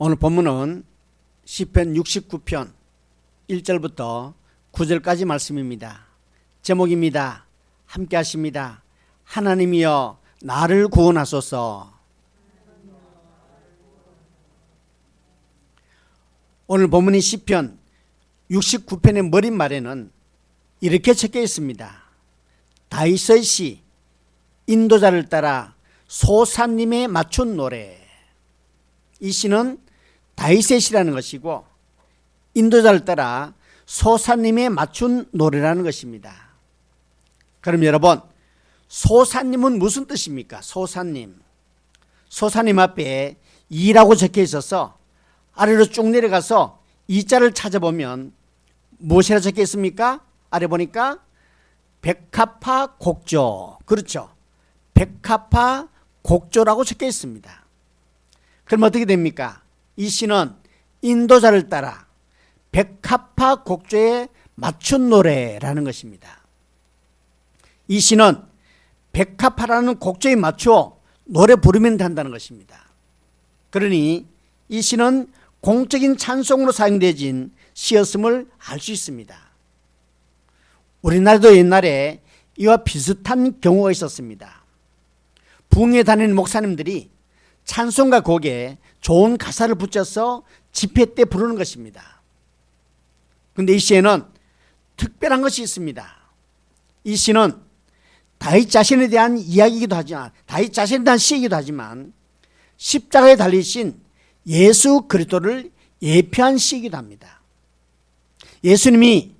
오늘 본문은 시편 69편 1절부터 9절까지 말씀입니다. 제목입니다. 함께 하십니다. 하나님이여 나를 구원하소서. 오늘 본문인 시편 69편의 머릿말에는 이렇게 적혀 있습니다. 다윗의 시, 인도자를 따라 소사님에 맞춘 노래. 이 시는 다윗의 시라는 것이고 인도자를 따라 소사님에 맞춘 노래라는 것입니다. 그럼 여러분, 소사님은 무슨 뜻입니까? 소사님. 소사님 앞에 이라고 적혀 있어서 아래로 쭉 내려가서 이자를 찾아보면 무엇이라 적혀 있습니까? 아래 보니까 백합화 곡조. 그렇죠. 백합화 곡조라고 적혀 있습니다. 그럼 어떻게 됩니까? 이 시는 인도자를 따라 백합화 곡조에 맞춘 노래라는 것입니다. 이 시는 백합화라는 곡조에 맞춰 노래 부르면 된다는 것입니다. 그러니 이 시는 공적인 찬송으로 사용되어진 시였음을 알 수 있습니다. 우리나라도 옛날에 이와 비슷한 경우가 있었습니다. 부흥회 다니는 목사님들이 찬송가 곡에 좋은 가사를 붙여서 집회 때 부르는 것입니다. 그런데 이 시에는 특별한 것이 있습니다. 이 시는 다윗 자신에 대한 이야기이기도 하지만, 다윗 자신에 대한 시이기도 하지만 십자가에 달리신 예수 그리스도를 예표한 시이기도 합니다. 예수님이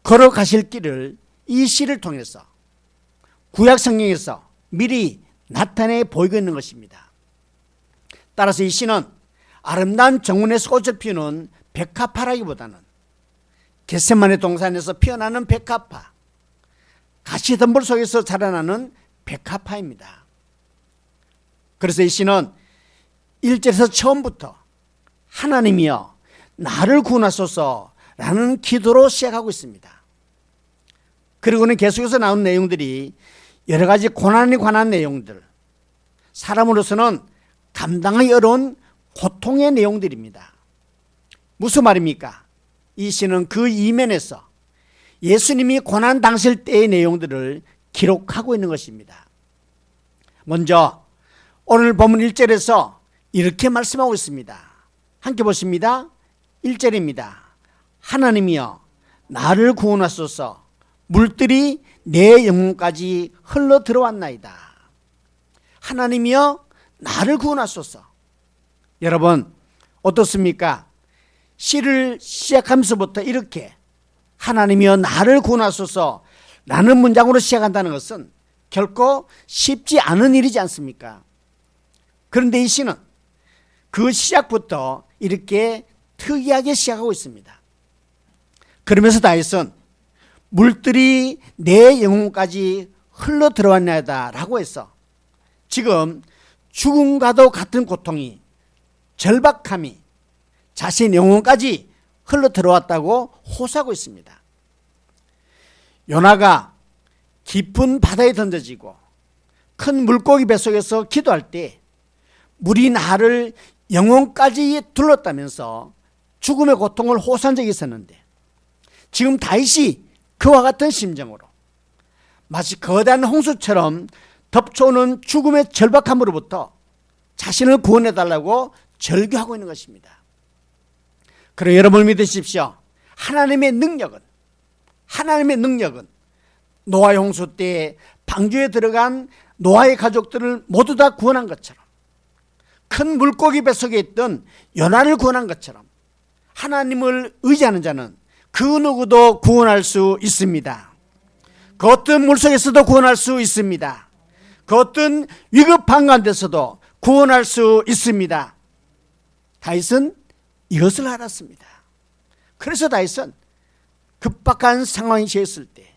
걸어가실 길을 이 시를 통해서 구약 성경에서 미리 나타내 보이고 있는 것입니다. 따라서 이 시는 아름다운 정원에서 꽃을 피우는 백합화라기보다는 겟세마네 동산에서 피어나는 백합화, 가시덤불 속에서 자라나는 백합화입니다. 그래서 이 시는 1절에서 처음부터 하나님이여 나를 구원하소서라는 기도로 시작하고 있습니다. 그리고는 계속해서 나온 내용들이 여러 가지 고난에 관한 내용들, 사람으로서는 감당하기 어려운 고통의 내용들입니다. 무슨 말입니까? 이 시는 그 이면에서 예수님이 고난 당실 때의 내용들을 기록하고 있는 것입니다. 먼저 오늘 본문 1절에서 이렇게 말씀하고 있습니다. 함께 보십니다. 1절입니다. 하나님이여 나를 구원하소서. 물들이 내 영혼까지 흘러 들어왔나이다. 하나님이여 나를 구원하소서. 여러분 어떻습니까? 시를 시작하면서부터 이렇게 하나님이여 나를 구원하소서 라는 문장으로 시작한다는 것은 결코 쉽지 않은 일이지 않습니까? 그런데 이 시는 그 시작부터 이렇게 특이하게 시작하고 있습니다. 그러면서 다윗은 물들이 내 영혼까지 흘러 들어왔나이다 라고 해서 지금 죽음과도 같은 고통이, 절박함이 자신의 영혼까지 흘러 들어왔다고 호소하고 있습니다. 요나가 깊은 바다에 던져지고 큰 물고기 뱃속에서 기도할 때 물이 나를 영혼까지 둘렀다면서 죽음의 고통을 호소한 적이 있었는데, 지금 다윗이 그와 같은 심정으로 마치 거대한 홍수처럼 덮쳐오는 죽음의 절박함으로부터 자신을 구원해달라고 절규하고 있는 것입니다. 그럼 여러분을 믿으십시오. 하나님의 능력은 노아의 홍수 때 방주에 들어간 노아의 가족들을 모두 다 구원한 것처럼, 큰 물고기 뱃속에 있던 요나를 구원한 것처럼 하나님을 의지하는 자는 그 누구도 구원할 수 있습니다. 그 어떤 물속에서도 구원할 수 있습니다. 그 어떤 위급한 가운데서도 구원할 수 있습니다. 다윗은 이것을 알았습니다. 그래서 다윗은 급박한 상황이 처했을 때,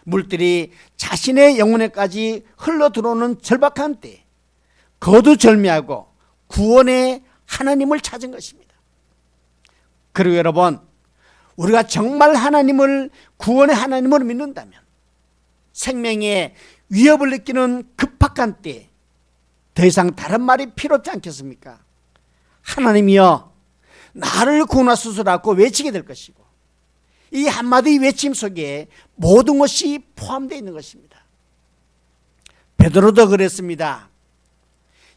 물들이 자신의 영혼에까지 흘러 들어오는 절박한 때 거두절미하고 구원의 하나님을 찾은 것입니다. 그리고 여러분, 우리가 정말 하나님을, 구원의 하나님을 믿는다면 생명의 위협을 느끼는 급박한 때 더 이상 다른 말이 필요 없지 않겠습니까? 하나님이여 나를 구원하소서라고 외치게 될 것이고, 이 한마디 외침 속에 모든 것이 포함되어 있는 것입니다. 베드로도 그랬습니다.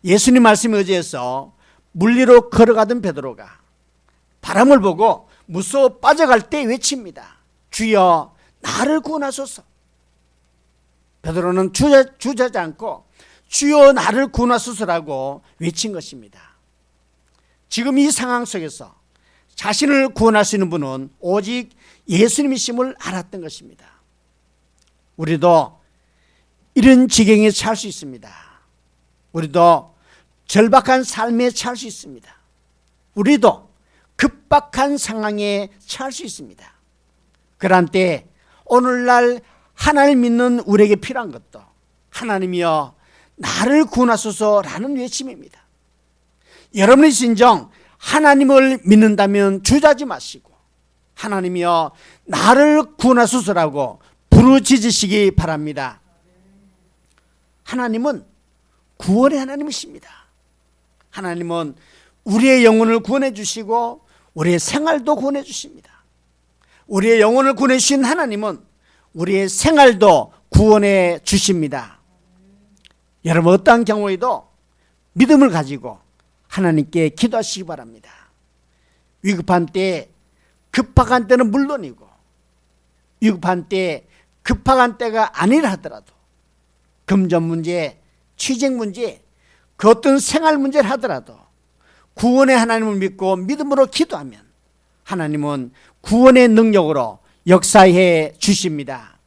예수님 말씀에 의지해서 물 위로 걸어가던 베드로가 바람을 보고 무서워 빠져갈 때 외칩니다. 주여 나를 구원하소서. 베드로는 주저하지 않고 주여 나를 구원하소서라고 외친 것입니다. 지금 이 상황 속에서 자신을 구원할 수 있는 분은 오직 예수님이심을 알았던 것입니다. 우리도 이런 지경에 처할 수 있습니다. 우리도 절박한 삶에 처할 수 있습니다. 우리도 급박한 상황에 처할 수 있습니다. 그러한 때 오늘날 하나님을 믿는 우리에게 필요한 것도 하나님이여 나를 구원하소서라는 외침입니다. 여러분의 진정 하나님을 믿는다면 주저하지 마시고 하나님이여 나를 구원하소서라고 부르짖으시기 바랍니다. 하나님은 구원의 하나님이십니다. 하나님은 우리의 영혼을 구원해 주시고 우리의 생활도 구원해 주십니다. 우리의 영혼을 구원해 주신 하나님은 우리의 생활도 구원해 주십니다. 여러분 어떠한 경우에도 믿음을 가지고 하나님께 기도하시기 바랍니다. 위급한 때, 급박한 때는 물론이고 위급한 때, 급박한 때가 아니라 하더라도 금전 문제, 취직 문제, 그 어떤 생활 문제를 하더라도 구원의 하나님을 믿고 믿음으로 기도하면 하나님은 구원의 능력으로 역사해 주십니다.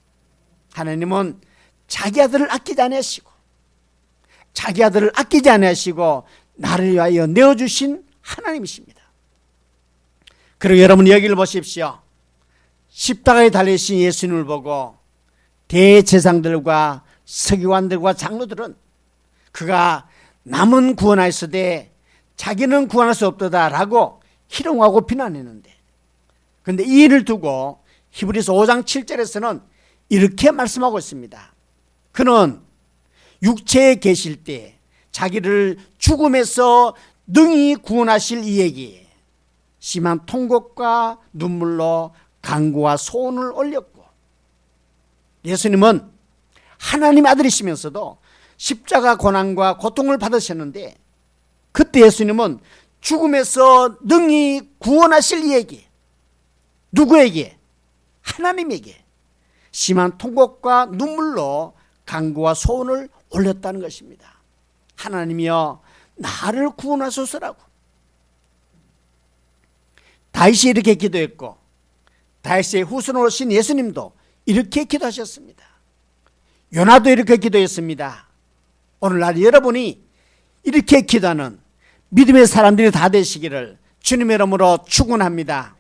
하나님은 자기 아들을 아끼지 않으시고 자기 아들을 아끼지 않으시고 나를 위하여 내어주신 하나님이십니다. 그리고 여러분 여기를 보십시오. 십자가에 달리신 예수님을 보고 대제사장들과 서기관들과 장로들은 그가 남은 구원하였으되 자기는 구원할 수 없도다라고 희롱하고 비난했는데, 그런데 이 일을 두고 히브리서 5장 7절에서는 이렇게 말씀하고 있습니다. 그는 육체에 계실 때 자기를 죽음에서 능히 구원하실 이에게 심한 통곡과 눈물로 간구와 소원을 올렸고, 예수님은 하나님 아들이시면서도 십자가 고난과 고통을 받으셨는데 그때 예수님은 죽음에서 능히 구원하실 이에게, 누구에게? 하나님에게 심한 통곡과 눈물로 간구와 소원을 올렸다는 것입니다. 하나님이여 나를 구원하소서라고. 다윗이 이렇게 기도했고 다윗의 후손으로 오신 예수님도 이렇게 기도하셨습니다. 요나도 이렇게 기도했습니다. 오늘날 여러분이 이렇게 기도하는 믿음의 사람들이 다 되시기를 주님의 이름으로 축원합니다.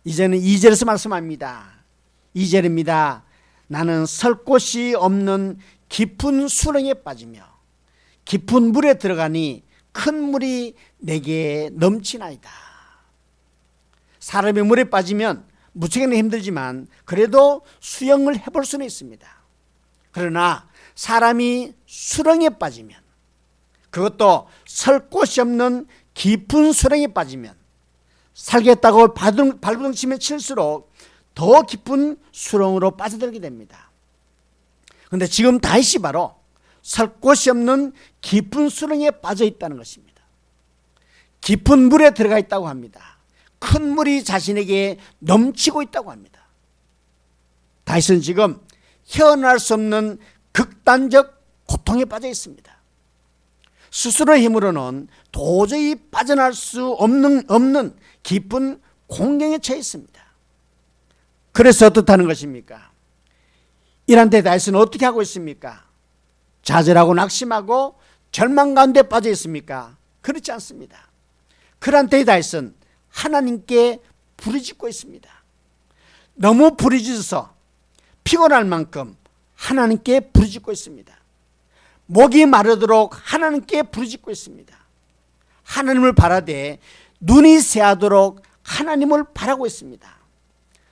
이제는 2절에서 말씀합니다. 2절입니다. 나는 설 곳이 없는 깊은 수렁에 빠지며 깊은 물에 들어가니 큰 물이 내게 넘치나이다. 사람이 물에 빠지면 무척이나 힘들지만 그래도 수영을 해볼 수는 있습니다. 그러나 사람이 수렁에 빠지면, 그것도 설 곳이 없는 깊은 수렁에 빠지면 살겠다고 발버둥치며 칠수록 더 깊은 수렁으로 빠져들게 됩니다. 그런데 지금 다윗이 바로 설 곳이 없는 깊은 수렁에 빠져 있다는 것입니다. 깊은 물에 들어가 있다고 합니다. 큰 물이 자신에게 넘치고 있다고 합니다. 다윗은 지금 헤어날 수 없는 극단적 고통에 빠져 있습니다. 스스로의 힘으로는 도저히 빠져나갈 수 없는 깊은 공경에 처해 있습니다. 그래서 어떻다는 것입니까? 이런 때 다윗은 어떻게 하고 있습니까? 좌절하고 낙심하고 절망 가운데 빠져 있습니까? 그렇지 않습니다. 그런 때 다윗은 하나님께 부르짖고 있습니다. 너무 부르짖어서 피곤할 만큼 하나님께 부르짖고 있습니다. 목이 마르도록 하나님께 부르짖고 있습니다. 하나님을 바라되 눈이 새하도록 하나님을 바라고 있습니다.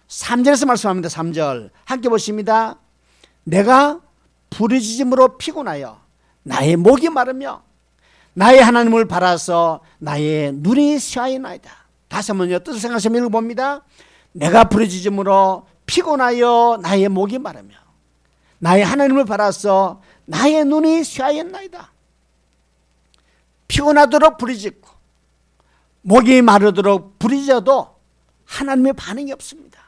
3절에서 말씀합니다. 3절 함께 보십니다. 내가 부르짖음으로 피곤하여 나의 목이 마르며 나의 하나님을 바라서 나의 눈이 쇠하였나이다. 다시 한번 뜻을 생각해서 읽어봅니다. 내가 부르짖음으로 피곤하여 나의 목이 마르며 나의 하나님을 바라서 나의 눈이 쇠하였나이다. 피곤하도록 부르짖고 목이 마르도록 부르짖어도 하나님의 반응이 없습니다.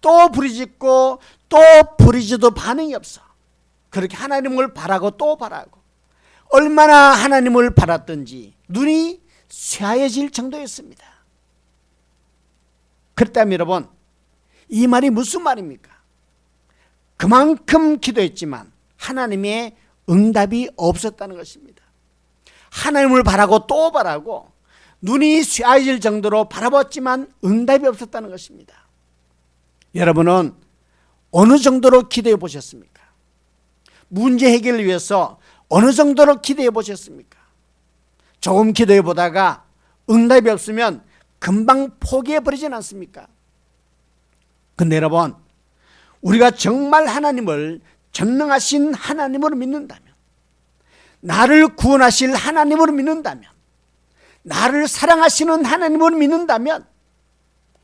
또 부르짖고 또 부르짖어도 반응이 없어. 그렇게 하나님을 바라고 또 바라고 얼마나 하나님을 바랐던지 눈이 쇠하여질 정도였습니다. 그렇다면 여러분, 이 말이 무슨 말입니까? 그만큼 기도했지만 하나님의 응답이 없었다는 것입니다. 하나님을 바라고 또 바라고 눈이 쇠하여질 정도로 바라봤지만 응답이 없었다는 것입니다. 여러분은 어느 정도로 기도해 보셨습니까? 문제 해결을 위해서 어느 정도로 기도해 보셨습니까? 조금 기도해 보다가 응답이 없으면 금방 포기해 버리진 않습니까? 근데 여러분, 우리가 정말 하나님을 전능하신 하나님으로 믿는다면, 나를 구원하실 하나님으로 믿는다면, 나를 사랑하시는 하나님으로 믿는다면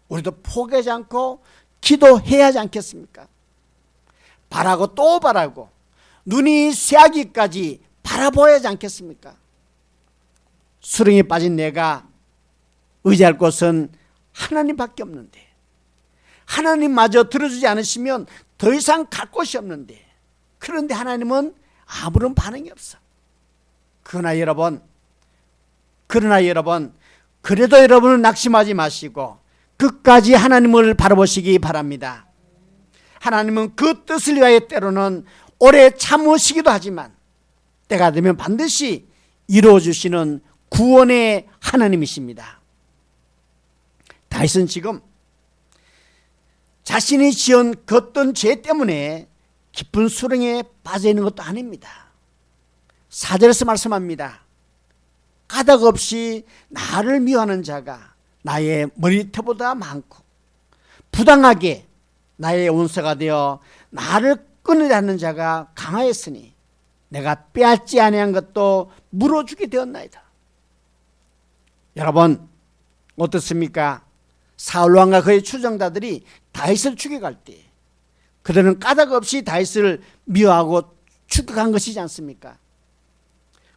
우리도 포기하지 않고 기도해야 하지 않겠습니까? 바라고 또 바라고 눈이 쇠하기까지 바라보아야 하지 않겠습니까? 수렁에 빠진 내가 의지할 곳은 하나님밖에 없는데, 하나님마저 들어주지 않으시면 더 이상 갈 곳이 없는데, 그런데 하나님은 아무런 반응이 없어. 그러나 여러분, 그래도 여러분은 낙심하지 마시고 끝까지 하나님을 바라보시기 바랍니다. 하나님은 그 뜻을 위하여 때로는 오래 참으시기도 하지만 때가 되면 반드시 이루어주시는 구원의 하나님이십니다. 다윗은 지금 자신이 지은 그 어떤 죄 때문에 깊은 수렁에 빠져 있는 것도 아닙니다. 4절에서 말씀합니다. 까닭 없이 나를 미워하는 자가 나의 머리털보다 많고 부당하게 나의 원수가 되어 나를 끊으려 하는 자가 강하였으니 내가 빼앗지 아니한 것도 물어주게 되었나이다. 여러분 어떻습니까? 사울왕과 그의 추종자들이 다윗을 추격할 때 그들은 까닭 없이 다윗을 미워하고 추격한 것이지 않습니까?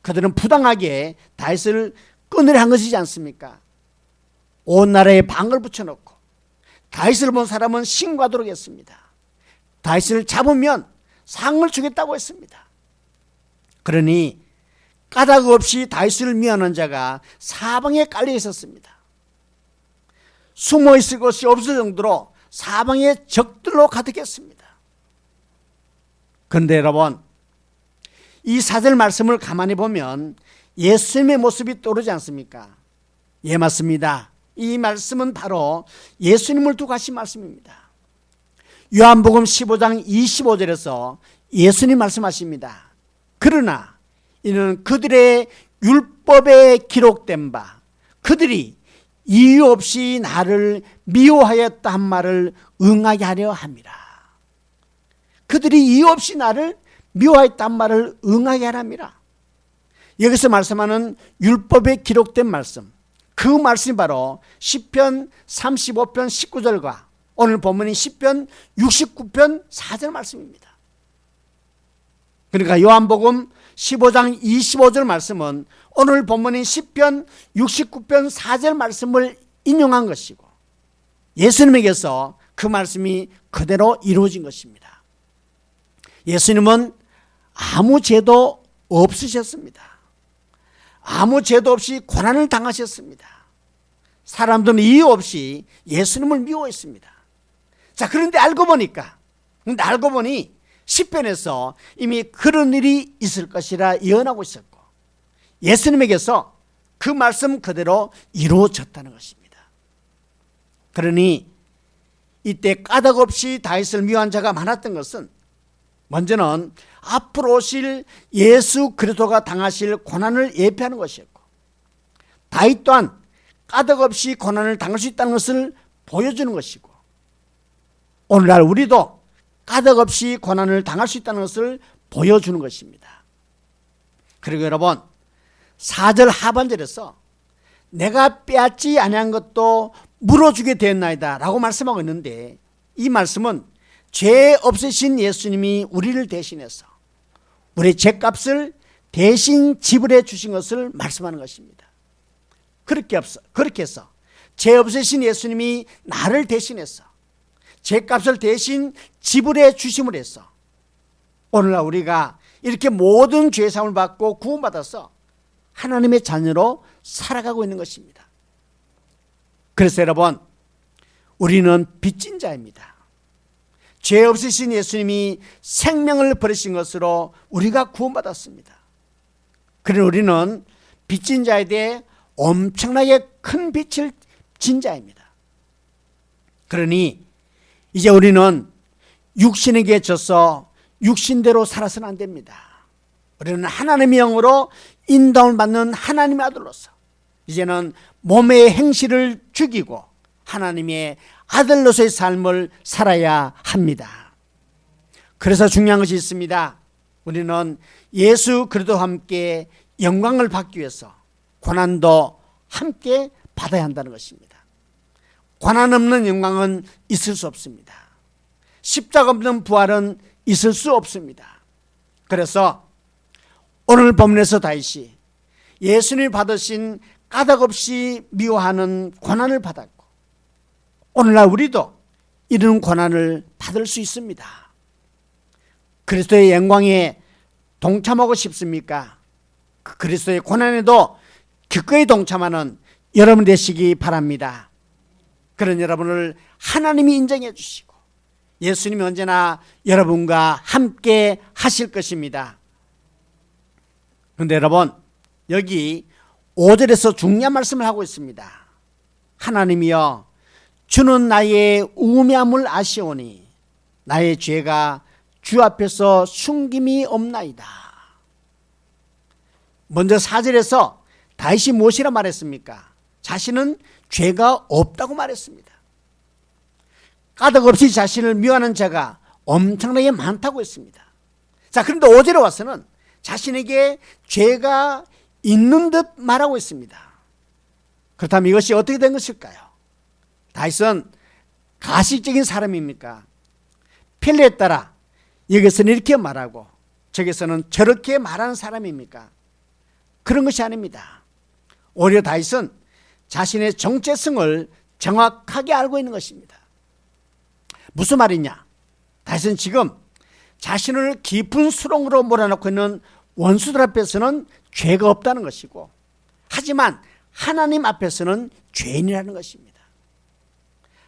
그들은 부당하게 다윗을 끊으려 한 것이지 않습니까? 온 나라에 방을 붙여놓고 다윗을 본 사람은 신고하도록 했습니다. 다윗을 잡으면 상을 주겠다고 했습니다. 그러니 까닭 없이 다윗을 미워하는 자가 사방에 깔려 있었습니다. 숨어 있을 곳이 없을 정도로 사방에 적들로 가득했습니다. 그런데 여러분, 이 4절 말씀을 가만히 보면 예수님의 모습이 떠오르지 않습니까? 예, 맞습니다. 이 말씀은 바로 예수님을 두고 하신 말씀입니다. 요한복음 15장 25절에서 예수님 말씀하십니다. 그러나 이는 그들의 율법에 기록된 바 그들이 이유 없이 나를 미워하였다 한 말을 응하게 하려 함이라. 그들이 이유 없이 나를 미워했단 말을 응하게 하랍니다. 여기서 말씀하는 율법에 기록된 말씀, 그 말씀이 바로 시편 35편 19절과 오늘 본문인 시편 69편 4절 말씀입니다. 그러니까 요한복음 15장 25절 말씀은 오늘 본문인 시편 69편 4절 말씀을 인용한 것이고 예수님에게서 그 말씀이 그대로 이루어진 것입니다. 예수님은 아무 죄도 없으셨습니다. 아무 죄도 없이 고난을 당하셨습니다. 사람들은 이유 없이 예수님을 미워했습니다. 자, 그런데 알고 보니 시편에서 이미 그런 일이 있을 것이라 예언하고 있었고 예수님에게서 그 말씀 그대로 이루어졌다는 것입니다. 그러니 이때 까닭 없이 다윗을 미워한 자가 많았던 것은 먼저는 앞으로 오실 예수 그리스도가 당하실 고난을 예표하는 것이었고 다윗 또한 까닭 없이 고난을 당할 수 있다는 것을 보여주는 것이고 오늘날 우리도 까닭 없이 고난을 당할 수 있다는 것을 보여주는 것입니다. 그리고 여러분 4절 하반절에서 내가 빼앗지 아니한 것도 물어주게 되었나이다 라고 말씀하고 있는데, 이 말씀은 죄 없으신 예수님이 우리를 대신해서 우리의 죄값을 대신 지불해 주신 것을 말씀하는 것입니다. 그렇게 해서 죄 없으신 예수님이 나를 대신해서 죄값을 대신 지불해 주심을 해서 오늘날 우리가 이렇게 모든 죄사함을 받고 구원받아서 하나님의 자녀로 살아가고 있는 것입니다. 그래서 여러분, 우리는 빚진 자입니다. 죄 없으신 예수님이 생명을 버리신 것으로 우리가 구원받았습니다. 그러나 우리는 빚진 자에 대해 엄청나게 큰 빚을 진 자입니다. 그러니 이제 우리는 육신에게 져서 육신대로 살아서는 안 됩니다. 우리는 하나님의 영으로 인도함을 받는 하나님의 아들로서 이제는 몸의 행실을 죽이고 하나님의 아들로서의 삶을 살아야 합니다. 그래서 중요한 것이 있습니다. 우리는 예수 그리스도와 함께 영광을 받기 위해서 고난도 함께 받아야 한다는 것입니다. 고난 없는 영광은 있을 수 없습니다. 십자가 없는 부활은 있을 수 없습니다. 그래서 오늘 본문에서 다윗이 예수님이 받으신 까닭없이 미워하는 고난을 받았고, 오늘날 우리도 이런 고난을 받을 수 있습니다. 그리스도의 영광에 동참하고 싶습니까? 그 그리스도의 고난에도 기꺼이 동참하는 여러분 되시기 바랍니다. 그런 여러분을 하나님이 인정해 주시고 예수님이 언제나 여러분과 함께 하실 것입니다. 그런데 여러분, 여기 5절에서 중요한 말씀을 하고 있습니다. 하나님이여, 주는 나의 우매함을 아시오니 나의 죄가 주 앞에서 숨김이 없나이다. 먼저 4절에서 다윗이 무엇이라 말했습니까? 자신은 죄가 없다고 말했습니다. 까닭없이 자신을 미워하는 자가 엄청나게 많다고 했습니다. 자, 그런데 5절에 와서는 자신에게 죄가 있는 듯 말하고 있습니다. 그렇다면 이것이 어떻게 된 것일까요? 다윗은 가식적인 사람입니까? 편리에 따라 여기서는 이렇게 말하고 저기서는 저렇게 말하는 사람입니까? 그런 것이 아닙니다. 오히려 다윗은 자신의 정체성을 정확하게 알고 있는 것입니다. 무슨 말이냐? 다윗은 지금 자신을 깊은 수렁으로 몰아넣고 있는 원수들 앞에서는 죄가 없다는 것이고, 하지만 하나님 앞에서는 죄인이라는 것입니다.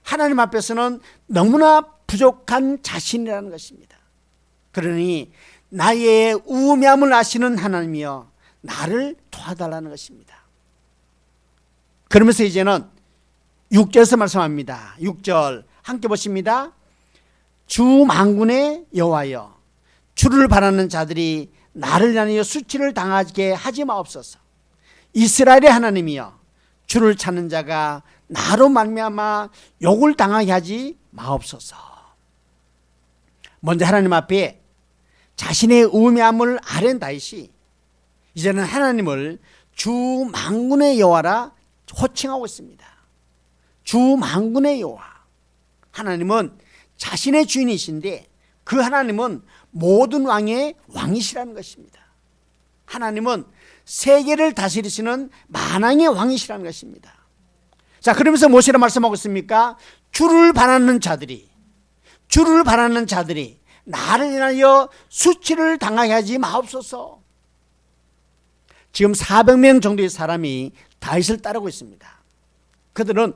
하나님 앞에서는 너무나 부족한 자신이라는 것입니다. 그러니 나의 우매함을 아시는 하나님이여 나를 도와달라는 것입니다. 그러면서 이제는 6절에서 말씀합니다. 6절 함께 보십니다. 주 만군의 여호와여, 주를 바라는 자들이 나를 인하여 수치를 당하게 하지 마옵소서. 이스라엘의 하나님이여, 주를 찾는 자가 나로 말미암아 욕을 당하게 하지 마옵소서. 먼저 하나님 앞에 자신의 우매함을 아는 다윗이 이제는 하나님을 주 만군의 여호와라 호칭하고 있습니다. 주 만군의 여호와, 하나님은 자신의 주인이신데 그 하나님은 모든 왕의 왕이시라는 것입니다. 하나님은 세계를 다스리시는 만왕의 왕이시라는 것입니다. 자, 그러면서 무엇이라 말씀하고 있습니까? 주를 바라는 자들이 나를 인하여 수치를 당하게 하지 마옵소서. 지금 400명 정도의 사람이 다윗을 따르고 있습니다. 그들은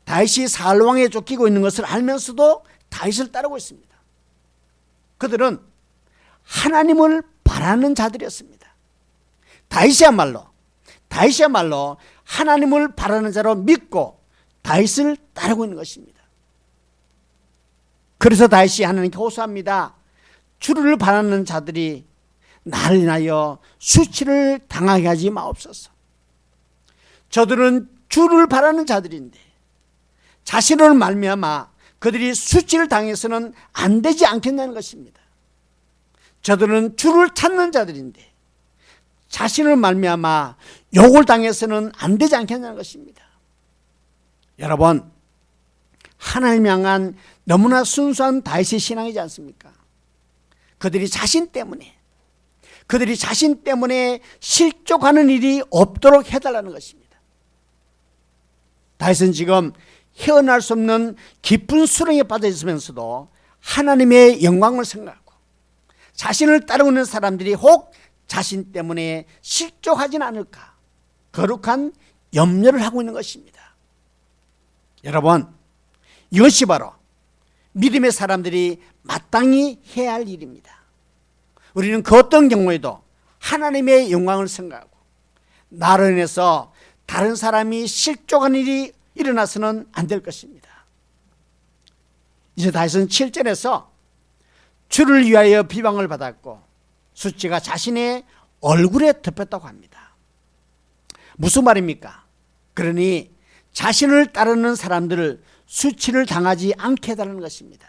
다윗이 사울왕에 쫓기고 있는 것을 알면서도 다윗을 따르고 있습니다. 그들은 하나님을 바라는 자들이었습니다. 다윗이야말로 하나님을 바라는 자로 믿고 다윗을 따르고 있는 것입니다. 그래서 다윗이 하나님께 호소합니다. 주를 바라는 자들이 나를 인하여 수치를 당하게 하지 마옵소서. 저들은 주를 바라는 자들인데 자신을 말미암아 그들이 수치를 당해서는 안 되지 않겠냐는 것입니다. 저들은 주를 찾는 자들인데 자신을 말미암아 욕을 당해서는 안 되지 않겠냐는 것입니다. 여러분, 하나님 향한 너무나 순수한 다윗의 신앙이지 않습니까? 그들이 자신 때문에 실족하는 일이 없도록 해달라는 것입니다. 다윗은 지금 헤어날 수 없는 깊은 수렁에 빠져 있으면서도 하나님의 영광을 생각하고 자신을 따르고 있는 사람들이 혹 자신 때문에 실족하진 않을까 거룩한 염려를 하고 있는 것입니다. 여러분, 이것이 바로 믿음의 사람들이 마땅히 해야 할 일입니다. 우리는 그 어떤 경우에도 하나님의 영광을 생각하고 나로 인해서 다른 사람이 실족한 일이 일어나서는 안 될 것입니다. 이제 다윗은 7절에서 주를 위하여 비방을 받았고 수치가 자신의 얼굴에 덮였다고 합니다. 무슨 말입니까? 그러니 자신을 따르는 사람들을 수치를 당하지 않게 해달라는 것입니다.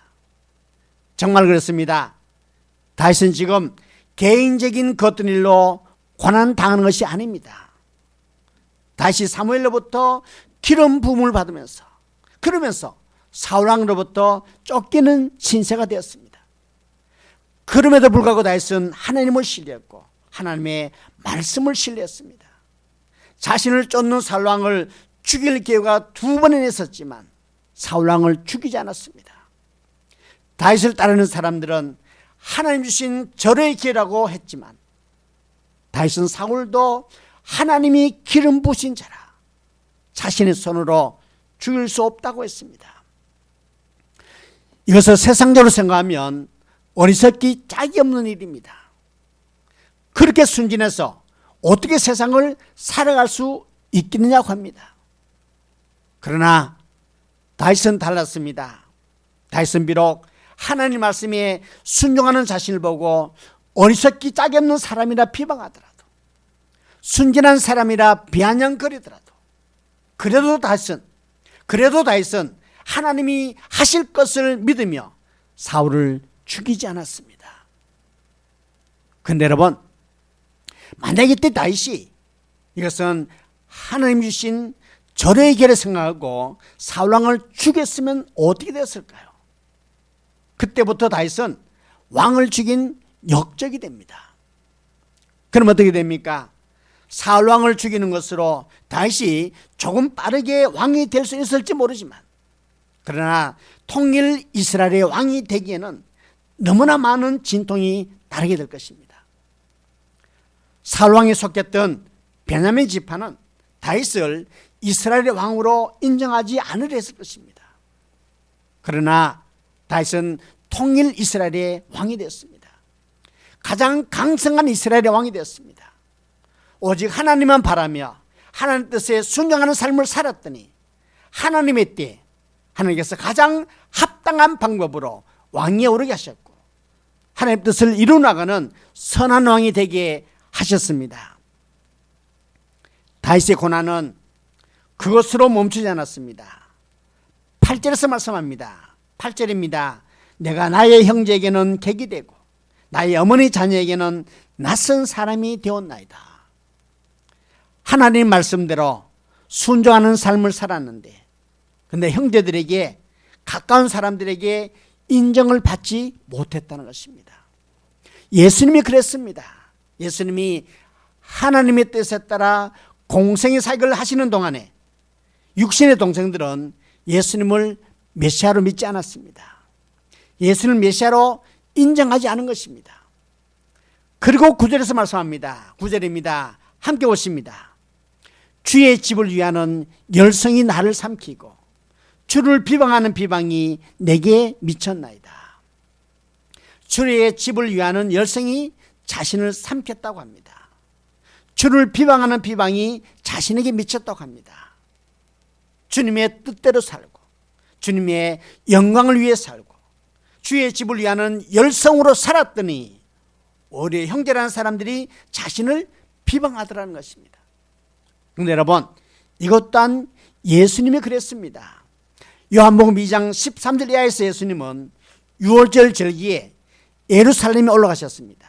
정말 그렇습니다. 다윗은 지금 개인적인 그 어떤 일로 고난당하는 것이 아닙니다. 다윗이 사무엘로부터 기름 부음을 받으면서 그러면서 사울왕으로부터 쫓기는 신세가 되었습니다. 그럼에도 불구하고 다윗은 하나님을 신뢰했고 하나님의 말씀을 신뢰했습니다. 자신을 쫓는 사울왕을 죽일 기회가 2번이나 있었지만 사울왕을 죽이지 않았습니다. 다윗을 따르는 사람들은 하나님 주신 절호의 기회라고 했지만 다윗은 사울도 하나님이 기름 부으신 자라 자신의 손으로 죽일 수 없다고 했습니다. 이것을 세상적으로 생각하면 어리석기 짝이 없는 일입니다. 그렇게 순진해서 어떻게 세상을 살아갈 수 있겠느냐고 합니다. 그러나 다윗은 달랐습니다. 다윗은 비록 하나님 말씀에 순종하는 자신을 보고 어리석기 짝이 없는 사람이라 비방하더라도 순진한 사람이라 비아냥거리더라도 그래도 다윗은 하나님이 하실 것을 믿으며 사울을 죽이지 않았습니다. 그런데 여러분, 만약에 이때 다윗이 이것은 하나님 주신 절호의 기회를 생각하고 사울왕을 죽였으면 어떻게 됐을까요? 그때부터 다윗은 왕을 죽인 역적이 됩니다. 그럼 어떻게 됩니까? 사울왕을 죽이는 것으로 다윗이 조금 빠르게 왕이 될 수 있을지 모르지만 그러나 통일 이스라엘의 왕이 되기에는 너무나 많은 진통이 따르게 될 것입니다. 사울왕이 속했던 베냐민 지파는 다윗을 이스라엘의 왕으로 인정하지 않으려 했을 것입니다. 그러나 다윗은 통일 이스라엘의 왕이 되었습니다. 가장 강성한 이스라엘의 왕이 되었습니다. 오직 하나님만 바라며 하나님 뜻에 순종하는 삶을 살았더니 하나님의 때에 하나님께서 가장 합당한 방법으로 왕위에 오르게 하셨고 하나님의 뜻을 이루나가는 선한 왕이 되게 하셨습니다. 다윗의 고난은 그것으로 멈추지 않았습니다. 8절에서 말씀합니다. 8절입니다. 내가 나의 형제에게는 객이 되고 나의 어머니 자녀에게는 낯선 사람이 되었나이다. 하나님 말씀대로 순종하는 삶을 살았는데 근데 형제들에게 가까운 사람들에게 인정을 받지 못했다는 것입니다. 예수님이 그랬습니다. 예수님이 하나님의 뜻에 따라 공생의 사역을 하시는 동안에 육신의 동생들은 예수님을 메시아로 믿지 않았습니다. 예수님을 메시아로 인정하지 않은 것입니다. 그리고 9절에서 말씀합니다. 9절입니다. 함께 오십니다. 주의 집을 위하는 열성이 나를 삼키고 주를 비방하는 비방이 내게 미쳤나이다. 주의 집을 위하는 열성이 자신을 삼켰다고 합니다. 주를 비방하는 비방이 자신에게 미쳤다고 합니다. 주님의 뜻대로 살고 주님의 영광을 위해 살고 주의 집을 위하는 열성으로 살았더니 오히려 형제라는 사람들이 자신을 비방하더라는 것입니다. 그런데 여러분, 이것 또한 예수님이 그랬습니다. 요한복음 2장 13절 이하에서 예수님은 유월절 절기에 예루살렘에 올라가셨습니다.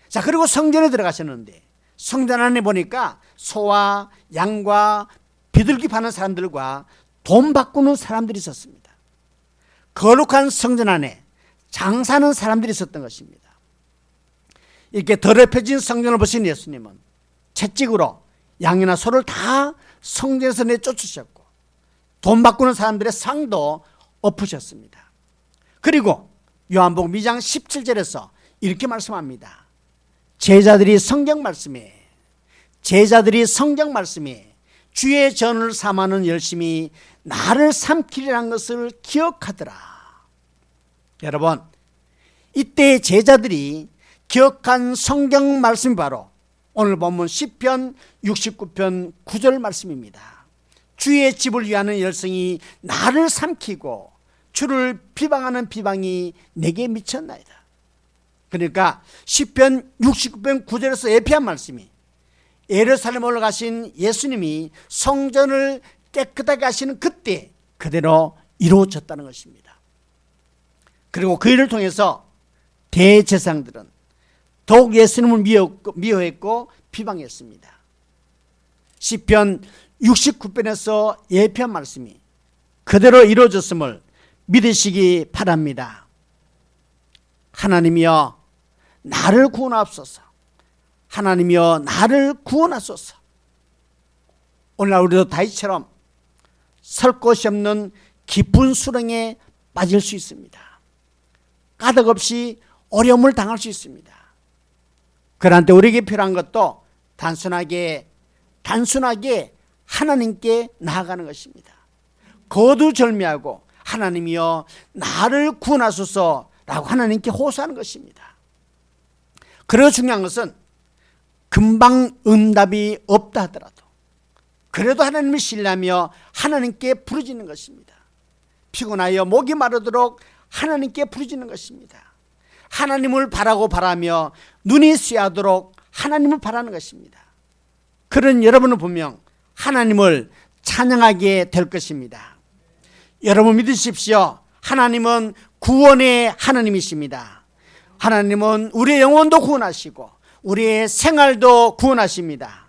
자, 그리고 성전에 들어가셨는데 성전 안에 보니까 소와 양과 비둘기 파는 사람들과 돈 바꾸는 사람들이 있었습니다. 거룩한 성전 안에 장사하는 사람들이 있었던 것입니다. 이렇게 더럽혀진 성전을 보신 예수님은 채찍으로 양이나 소를 다 성전에서 내쫓으셨고 돈 바꾸는 사람들의 상도 엎으셨습니다. 그리고 요한복음 2장 17절에서 이렇게 말씀합니다. 제자들이 성경 말씀에 주의 전을 삼아는 열심히 나를 삼키리라는 것을 기억하더라. 여러분, 이때 제자들이 기억한 성경 말씀이 바로 오늘 본문 시편 69편 9절 말씀입니다. 주의 집을 위하는 열성이 나를 삼키고 주를 비방하는 비방이 내게 미쳤나이다. 그러니까 시편 69편 9절에서 예피한 말씀이 예루살렘으로 가신 예수님이 성전을 깨끗하게 하시는 그때 그대로 이루어졌다는 것입니다. 그리고 그 일을 통해서 대제사장들은 더욱 예수님을 미워했고 비방했습니다. 시편 69편에서 예표한 말씀이 그대로 이루어졌음을 믿으시기 바랍니다. 하나님이여 나를 구원하옵소서. 하나님이여 나를 구원하소서. 오늘날 우리도 다윗처럼 설 곳이 없는 깊은 수렁에 빠질 수 있습니다. 까닭 없이 어려움을 당할 수 있습니다. 그런데 우리에게 필요한 것도 단순하게 하나님께 나아가는 것입니다. 거두절미하고 하나님이여 나를 구원하소서라고 하나님께 호소하는 것입니다. 그리고 중요한 것은 금방 응답이 없다 하더라도 그래도 하나님을 신뢰하며 하나님께 부르짖는 것입니다. 피곤하여 목이 마르도록 하나님께 부르짖는 것입니다. 하나님을 바라며 눈이 쇠하도록 하나님을 바라는 것입니다. 그런 여러분은 분명 하나님을 찬양하게 될 것입니다. 여러분 믿으십시오. 하나님은 구원의 하나님이십니다. 하나님은 우리의 영혼도 구원하시고 우리의 생활도 구원하십니다.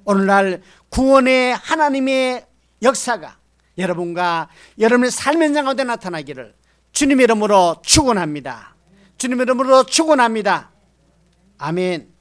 오늘날 구원의 하나님의 역사가 여러분과 여러분의 삶의 현장 가운데 나타나기를 주님의 이름으로 축원합니다. 주님의 이름으로 축원합니다. 아멘.